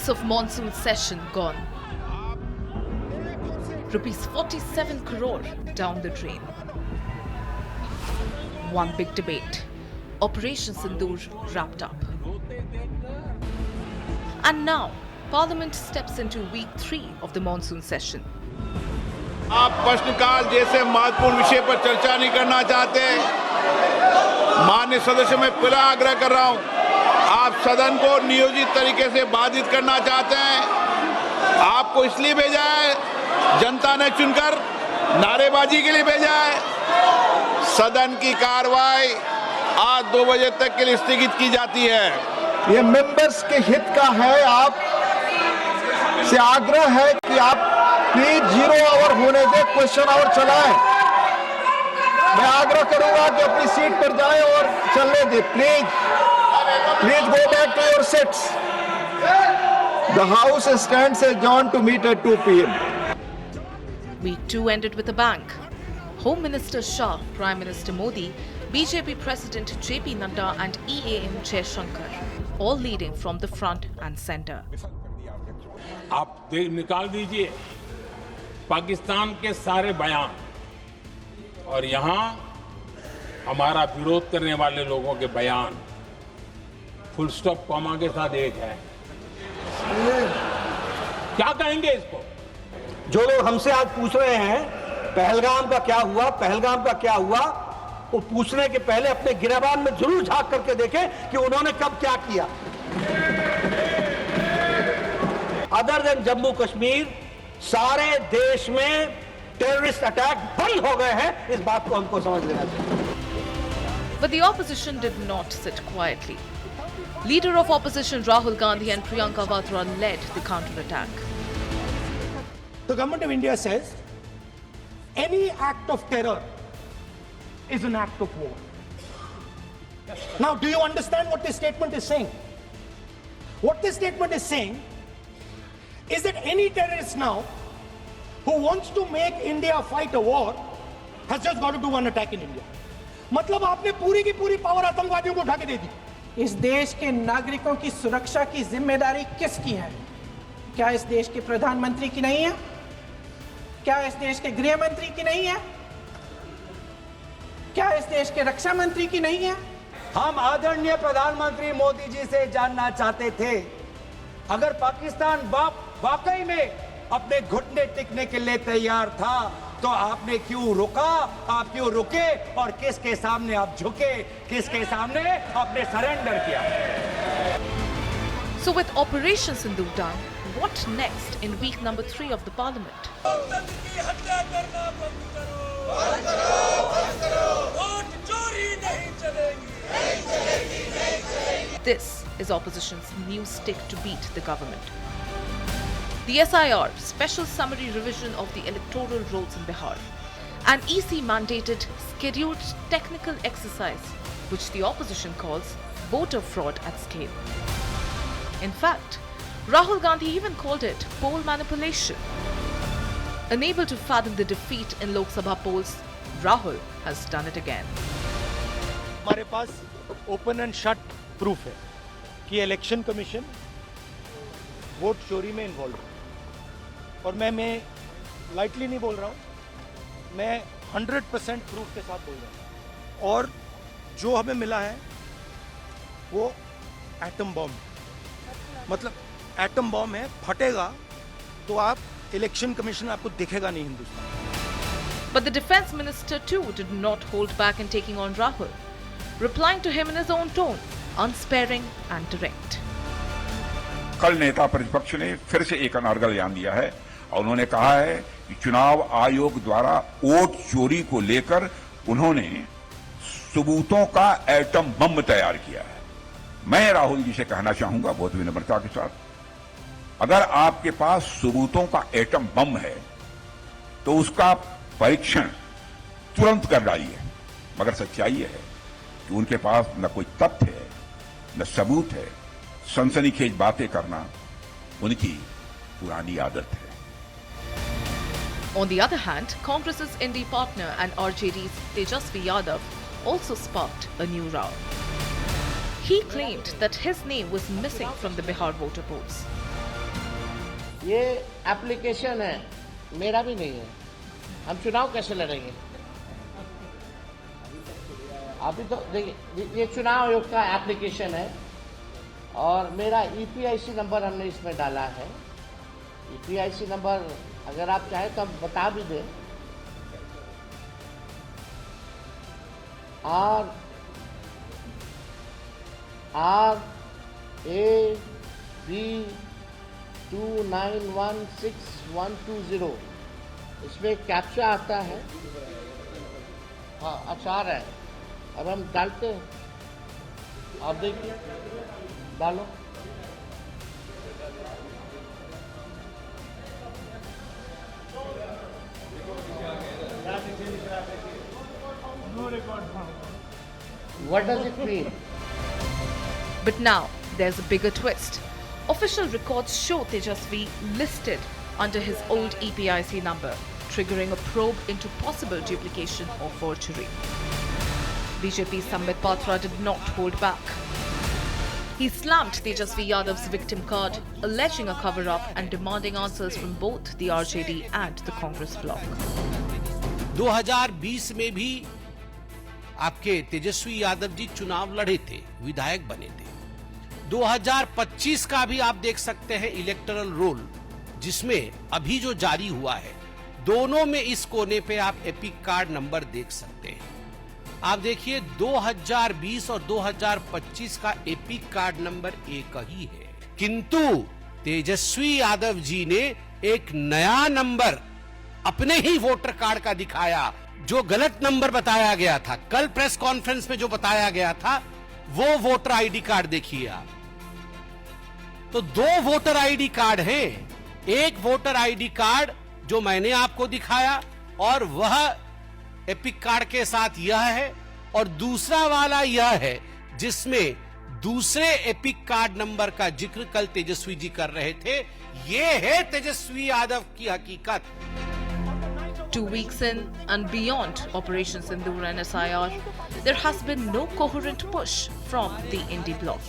weeks of monsoon session gone. Rupees 47 crore down the drain. One big debate. Operation Sindoor wrapped up. And now, Parliament steps into week 3 of the monsoon session. आप प्रश्नकाल जैसे महत्वपूर्ण विषय पर चर्चा नहीं करना चाहते, माननीय सदस्य मैं फिर आग्रह कर रहा हूं, आप सदन को नियोजित तरीके से बाधित करना चाहते हैं। आपको इसलिए भेजा है, जनता ने चुनकर नारेबाजी के लिए भेजा है। सदन की कार्रवाई आज 2 बजे तक के लिए स्थगित की जाती है। ये मेंबर्स के हित का है। आप से आग्रह है कि आप प्लीज 0 आवर होने दे, क्वेश्चन आवर चलाएं। मैं आग्रह करूंगा कि अपनी सीट पर जाएं और चलने दे। Please go back to your seats. The house stands adjourned to meet at 2 p.m. Week 2 ended with a bang. Home Minister Shah, Prime Minister Modi, BJP President JP Nadda and EAM Jaishankar, all leading from the front and center. आप निकाल दीजिए पाकिस्तान के सारे बयान और यहां हमारा विरोध करने वाले लोगों के बयान फुल स्टॉप कॉमा के साथ एक है। क्या कहेंगे इसको? जो लोग हमसे आज पूछ रहे हैं पहलगाम का क्या हुआ, पहलगाम का क्या हुआ, वो पूछने के पहले अपने गिरबान में जरूर झांक करके देखें कि उन्होंने कब क्या किया। अदर देन जम्मू कश्मीर सारे देश में टेररिस्ट अटैक बंद हो गए हैं। इस बात को हमको समझ लेना चाहिए। But the opposition did not sit quietly. Leader of opposition Rahul Gandhi and Priyanka Vadra led the counter-attack. The government of India says any act of terror is an act of war. Now, do you understand what this statement is saying? What this statement is saying is that any terrorist now who wants to make India fight a war has just got to do one attack in India. मतलब आपने पूरी की पूरी power आतंकवादियों को उठा के दे दी। इस देश के नागरिकों की सुरक्षा की जिम्मेदारी किसकी है? क्या इस देश के प्रधानमंत्री की नहीं है? क्या इस देश के गृह मंत्री की नहीं है? क्या इस देश के रक्षा मंत्री की नहीं है? हम आदरणीय प्रधानमंत्री मोदी जी से जानना चाहते थे, अगर पाकिस्तान वाकई में अपने घुटने टिकने के लिए तैयार था तो आपने क्यों रुका, आप क्यों रुके और किसके सामने आप झुके, किसके सामने आपने सरेंडर किया? So with Operation Sindoor done, what next in week number 3 of the Parliament? This is opposition's new stick to beat the government. The SIR, Special Summary Revision of the Electoral Rolls in Bihar, an EC-mandated scheduled technical exercise which the opposition calls voter fraud at scale. In fact, Rahul Gandhi even called it poll manipulation. Unable to fathom the defeat in Lok Sabha polls, Rahul has done it again. हमारे पास open and shut proof है कि election commission vote चोरी में involve है। और मैं lightly नहीं बोल रहा हूँ, मैं 100% प्रूफ के साथ बोल रहा हूँ। और जो हमें मिला है वो एटम बॉम्ब, मतलब एटम बॉम्ब है, फटेगा तो आप इलेक्शन कमीशन आपको दिखेगा नहीं Hindustan. But the defense minister too did not hold back in taking on Rahul, replying to him in his own tone, unsparing and direct. कल नेता प्रतिपक्ष ने फिर से एक अनर्गल बयान दिया है और उन्होंने कहा है कि चुनाव आयोग द्वारा वोट चोरी को लेकर उन्होंने सबूतों का एटम बम तैयार किया है। मैं राहुल जी से कहना चाहूंगा बहुत विनम्रता के साथ, अगर आपके पास सबूतों का एटम बम है तो उसका परीक्षण तुरंत कर डालिए, मगर सच्चाई है कि उनके पास न कोई तथ्य है न सबूत है। सनसनीखेज बातें करना उनकी पुरानी आदत है। On the other hand, Congress's Indie partner and RJD's Tejasvi Yadav also sparked a new row. He claimed that his name was missing from the Bihar voter polls. ये एप्लीकेशन है, मेरा भी नहीं है। हम चुनाव कैसे लड़ेंगे? अभी तो देखिए, ये चुनाव आयोग का एप्लीकेशन है और मेरा EPIC नंबर हमने इसमें डाला है। EPIC नंबर अगर आप चाहें तो हम बता भी दें। RAB 2916-120 इसमें कैप्चा आता है। हाँ, अच्छा आ रहा है। अब हम डालते हैं, आप देखिए, डालो। What does it mean? But now there's a bigger twist. Official records show Tejasvi listed under his old EPIC number, triggering a probe into possible duplication or forgery. BJP's Sambit Patra did not hold back. He slammed Tejasvi Yadav's victim card, alleging a cover-up and demanding answers from both the RJD and the Congress bloc. 2020 में भी आपके तेजस्वी यादव जी चुनाव लड़े थे, विधायक बने थे। 2025 का भी आप देख सकते हैं इलेक्टोरल रोल, जिसमें अभी जो जारी हुआ है, दोनों में इस कोने पे आप एपिक कार्ड नंबर देख सकते हैं। आप देखिए 2020 और 2025 का एपिक कार्ड नंबर एक ही है, किंतु तेजस्वी यादव जी ने एक नया नंबर अपने ही वोटर कार्ड का दिखाया, जो गलत नंबर बताया गया था। कल प्रेस कॉन्फ्रेंस में जो बताया गया था वो वोटर आईडी कार्ड देखिए आप। तो दो वोटर आईडी कार्ड हैं, एक वोटर आईडी कार्ड जो मैंने आपको दिखाया और वह एपिक कार्ड के साथ यह है, और दूसरा वाला यह है जिसमें दूसरे एपिक कार्ड नंबर का जिक्र कल तेजस्वी जी कर रहे थे। ये है तेजस्वी यादव की हकीकत। 2 weeks in and beyond Operation Sindoor and SIR, there has been no coherent push from the Indie bloc.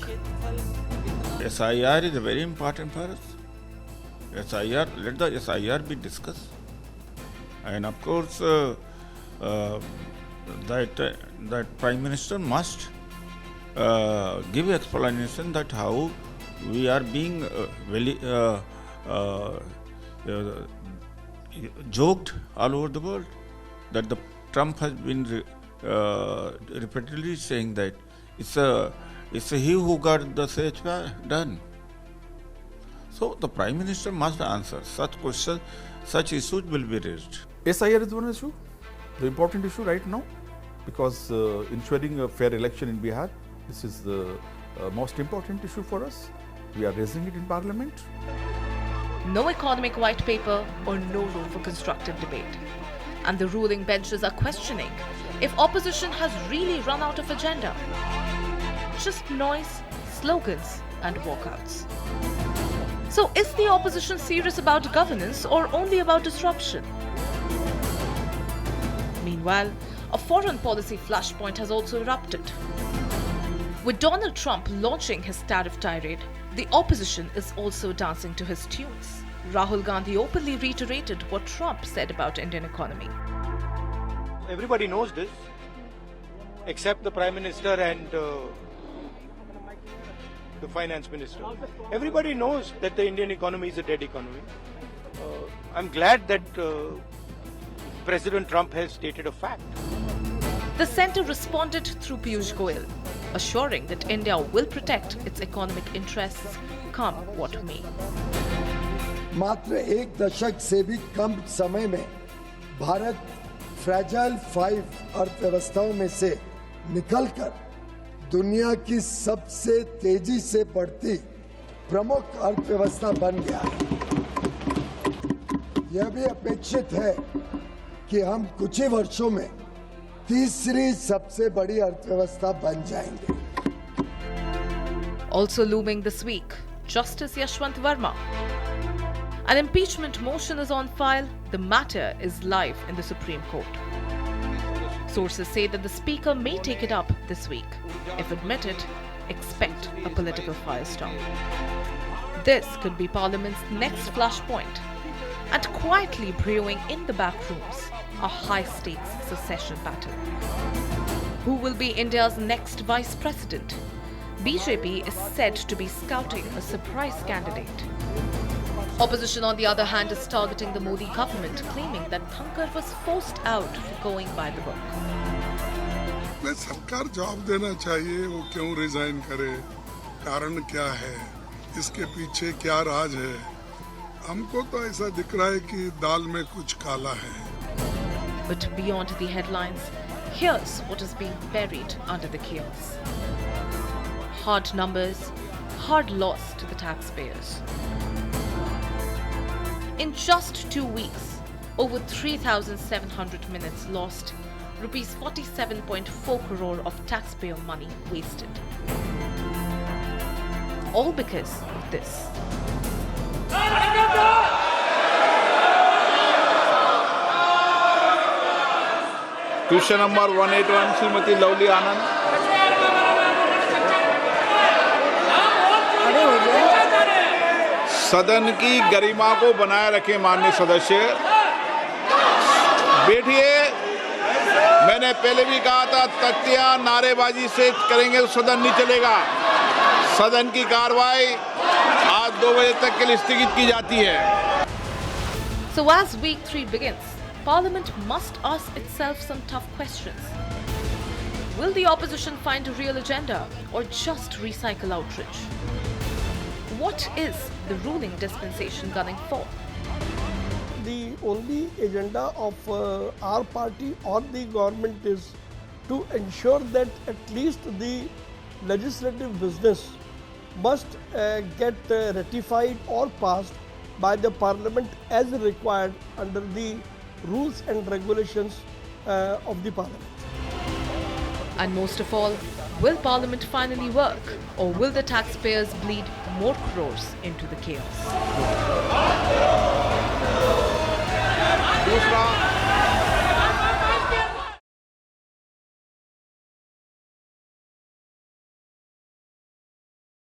SIR is very important for us. SIR, let the SIR be discussed. And of course, that Prime Minister must give explanation that how we are being joked all over the world, that the Trump has been repeatedly saying that it's he who got the search done. So the Prime Minister must answer such questions, such issues will be raised. SIR is one issue, the important issue right now, because ensuring a fair election in Bihar, this is the most important issue for us. We are raising it in Parliament. No economic white paper or no room for constructive debate. And the ruling benches are questioning if opposition has really run out of agenda. Just noise, slogans and walkouts. So is the opposition serious about governance or only about disruption? Meanwhile, a foreign policy flashpoint has also erupted. With Donald Trump launching his tariff tirade, the opposition is also dancing to his tunes. Rahul Gandhi openly reiterated what Trump said about Indian economy. Everybody knows this, except the Prime Minister and the Finance Minister. Everybody knows that the Indian economy is a dead economy. I'm glad that President Trump has stated a fact. The centre responded through Piyush Goyal, assuring that India will protect its economic interests, come what may. मात्र एक दशक से भी कम समय में Bharat fragile 5 अर्थव्यवस्थाओं में से निकलकर दुनिया की सबसे तेजी से बढ़ती प्रमुख अर्थव्यवस्था बन गया है। यह भी अपेक्षित है कि हम कुछ ही वर्षों में तीसरी सबसे बड़ी अर्थव्यवस्था बन जाएंगे। Also looming this week, Justice Yashwant Verma. An impeachment motion is on file. The matter is live in the Supreme Court. Sources say that the Speaker may take it up this week. If admitted, expect a political firestorm. This could be Parliament's next flashpoint. And quietly brewing in the back rooms, a high-stakes succession battle. Who will be India's next vice president? BJP is said to be scouting a surprise candidate. Opposition, on the other hand, is targeting the Modi government, claiming that Thankar was forced out for going by the book. सरकार जवाब देना चाहिए, वो क्यों resign करे, कारण क्या है, इसके पीछे क्या राज है. हमको तो ऐसा दिख रहा है कि दाल में कुछ काला है. But beyond the headlines, here's what is being buried under the chaos. Hard numbers, hard loss to the taxpayers. In just 2 weeks, over 3,700 minutes lost, rupees 47.4 crore of taxpayer money wasted. All because of this. Question number 181 Shrimati Lovely Anand. सदन की गरिमा को बनाए रखें माननीय सदस्य. बैठिए. मैंने पहले भी कहा था, तख्तियां नारेबाजी से करेंगे तो सदन नहीं चलेगा. सदन की कार्रवाई आज 2 बजे तक के लिए स्थगित की जाती है. So as week 3 begins, Parliament must ask itself some tough questions. Will the opposition find a real agenda or just recycle outrage? What is the ruling dispensation gunning for? The only agenda of our party or the government is to ensure that at least the legislative business must get ratified or passed by the Parliament as required under the rules and regulations of the Parliament. And most of all, will Parliament finally work, or will the taxpayers bleed more crores into the chaos?